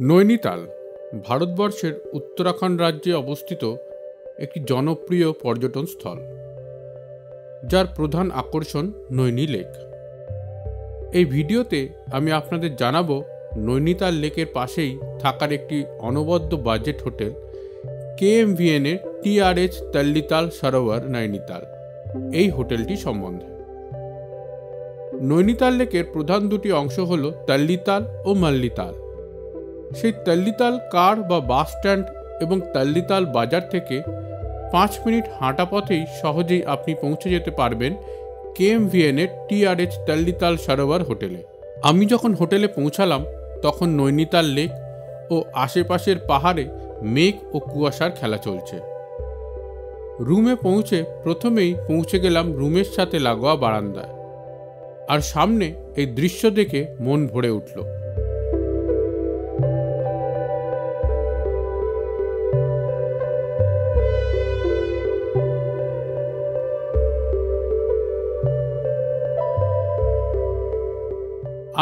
নৈনিতাল ভারতবর্ষের উত্তরাখণ্ড রাজ্যে অবস্থিত একটি জনপ্রিয় পর্যটন স্থল, যার প্রধান আকর্ষণ নৈনি লেক। এই ভিডিওতে আমি আপনাদের জানাবো নৈনিতাল লেকের পাশেই থাকার একটি অনবদ্য বাজেট হোটেল KMVN এর TRH তাল্লিতাল সরোবর নৈনিতাল এই হোটেলটি সম্বন্ধে। নৈনিতাল লেকের প্রধান দুটি অংশ হল তাল্লিতাল ও মাল্লিতাল। সেই তাল্লিতাল কার বা বাস স্ট্যান্ড এবং তাল্লিতাল বাজার থেকে 5 মিনিট হাঁটা পথেই সহজেই আপনি পৌঁছে যেতে পারবেন KMVN এর TRH তাল্লিতাল সরোবর হোটেলে। আমি যখন হোটেলে পৌঁছালাম তখন নৈনিতাল লেক ও আশেপাশের পাহাড়ে মেঘ ও কুয়াশার খেলা চলছে। রুমে প্রথমেই পৌঁছে গেলাম রুমের সাথে লাগোয়া বারান্দায়, আর সামনে এই দৃশ্য দেখে মন ভরে উঠল।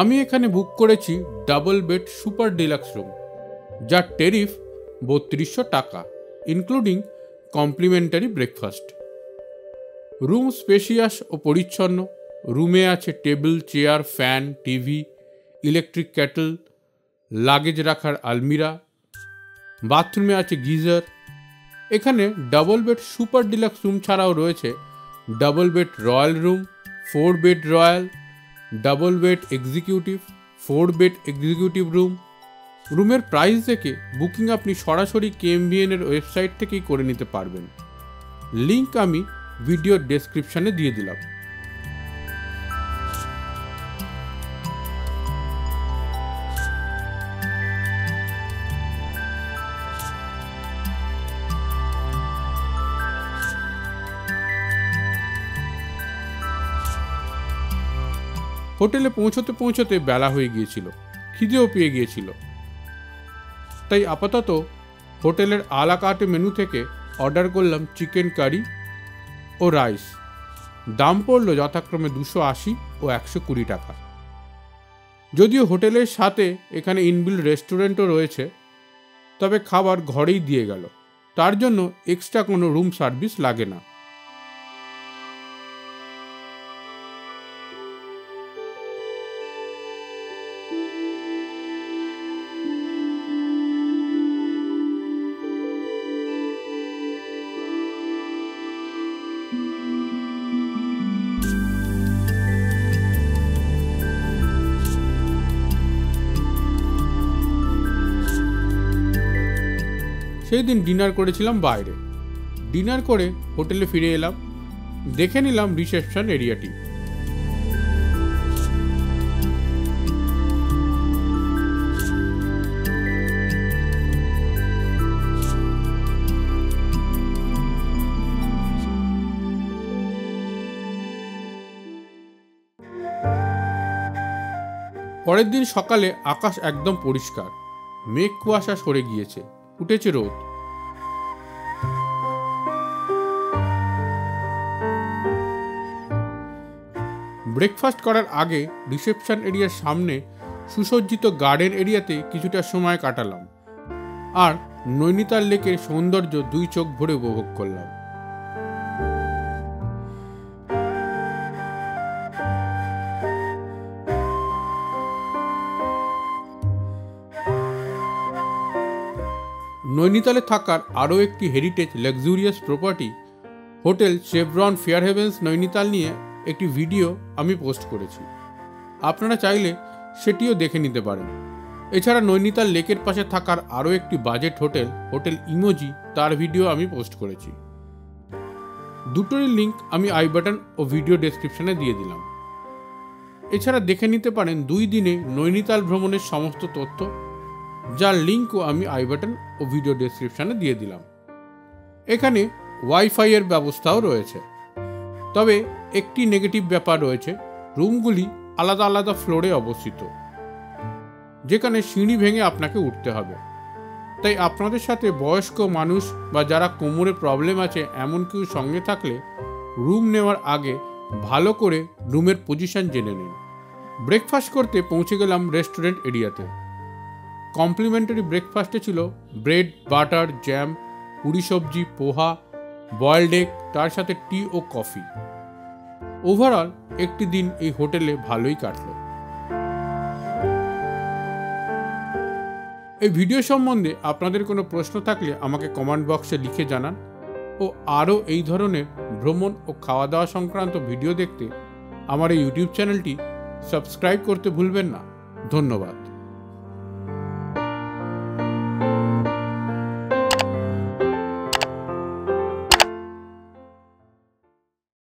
আমি এখানে বুক করেছি double bed super deluxe room, যার ট্যারিফ 3200 টাকা, including complimentary breakfast. Room spacious ও পরিচ্ছন্ন। রুমে আছে table, chair, fan, TV, electric kettle, luggage রাখার আলমিরা। বাথরুমে আছে গিজার। এখানে double bed super deluxe room ছাড়াও রয়েছে double bed royal room, 4 bed royal, double bed executive, 4 bed executive room. রুমের প্রাইস দেখে বুকিং আপনি সরাসরি KMVN এর ওয়েবসাইট থেকেই করে নিতে পারবেন। লিংক আমি ভিডিওর ডেসক্রিপশনে দিয়ে দিলাম। হোটেলে পৌঁছতে বেলা হয়ে গিয়েছিল, খিদেও পেয়ে গিয়েছিল। তাই আপাতত হোটেলের আলা কার্ট মেনু থেকে অর্ডার করলাম চিকেন কারি ও রাইস। দাম পড়ল যথাক্রমে 280 ও 120 টাকা। যদিও হোটেলের সাথে এখানে ইনবিল্ট রেস্টুরেন্টও রয়েছে, তবে খাবার ঘরেই দিয়ে গেল, তার জন্য এক্সট্রা কোনো রুম সার্ভিস লাগে না। সেই দিন ডিনার করেছিলাম বাইরে। ডিনার করে হোটেলে ফিরে এলাম, দেখে নিলাম রিসেপশন এরিয়াটি। পরের দিন সকালে আকাশ একদম পরিষ্কার, মেঘ কুয়াশা সরে গিয়েছে, উঠেছে রোদ। ব্রেকফাস্ট করার আগে রিসেপশন এরিয়ার সামনে সুসজ্জিত গার্ডেন এরিয়াতে কিছুটা সময় কাটালাম, আর নৈনিতাল লেকের সৌন্দর্য 2 চোখ ভরে উপভোগ করলাম। নৈনিতালে থাকার আরও একটি heritage luxurious property hotel Chevron Fairhavens Nainital নিয়ে একটি ভিডিও আমি পোস্ট করেছি, আপনারা চাইলে সেটিও দেখে নিতে পারেন। এছাড়া নৈনিতাল লেকের পাশে থাকার আরও একটি বাজেট হোটেল ইমোজি, তার ভিডিও আমি পোস্ট করেছি। দুটোরই লিঙ্ক আমি আই বাটন ও ভিডিও ডেসক্রিপশনে দিয়ে দিলাম। এছাড়া দেখে নিতে পারেন 2 দিনে নৈনিতাল ভ্রমণের সমস্ত তথ্য, যার লিঙ্কও আমি আই বাটন ও ভিডিও ডেসক্রিপশনে দিয়ে দিলাম। এখানে ওয়াইফাই এর ব্যবস্থাও রয়েছে, তবে একটি নেগেটিভ ব্যাপার রয়েছে, রুমগুলি আলাদা আলাদা ফ্লোরে অবস্থিত, যেখানে সিঁড়ি ভেঙে আপনাকে উঠতে হবে। তাই আপনাদের সাথে বয়স্ক মানুষ বা যারা কোমরে প্রবলেম আছে এমন কেউ সঙ্গে থাকলে রুম নেওয়ার আগে ভালো করে রুমের পজিশন জেনে নিন। ব্রেকফাস্ট করতে পৌঁছে গেলাম রেস্টুরেন্ট এরিয়াতে। কমপ্লিমেন্টারি ব্রেকফাস্টে ছিল ব্রেড, বাটার, জ্যাম, পুরি সবজি, পোহা, বয়েলড এগ, তার সাথে টি ও কফি। ওভারঅল একটি দিন এই হোটেলে ভালোই কাটলো। এই ভিডিও সম্বন্ধে আপনাদের কোনো প্রশ্ন থাকলে আমাকে কমেন্ট বক্সে লিখে জানান ও আরও এই ধরনের ভ্রমণ ও খাওয়া দাওয়া সংক্রান্ত ভিডিও দেখতে আমার এই ইউটিউব চ্যানেলটি সাবস্ক্রাইব করতে ভুলবেন না। ধন্যবাদ।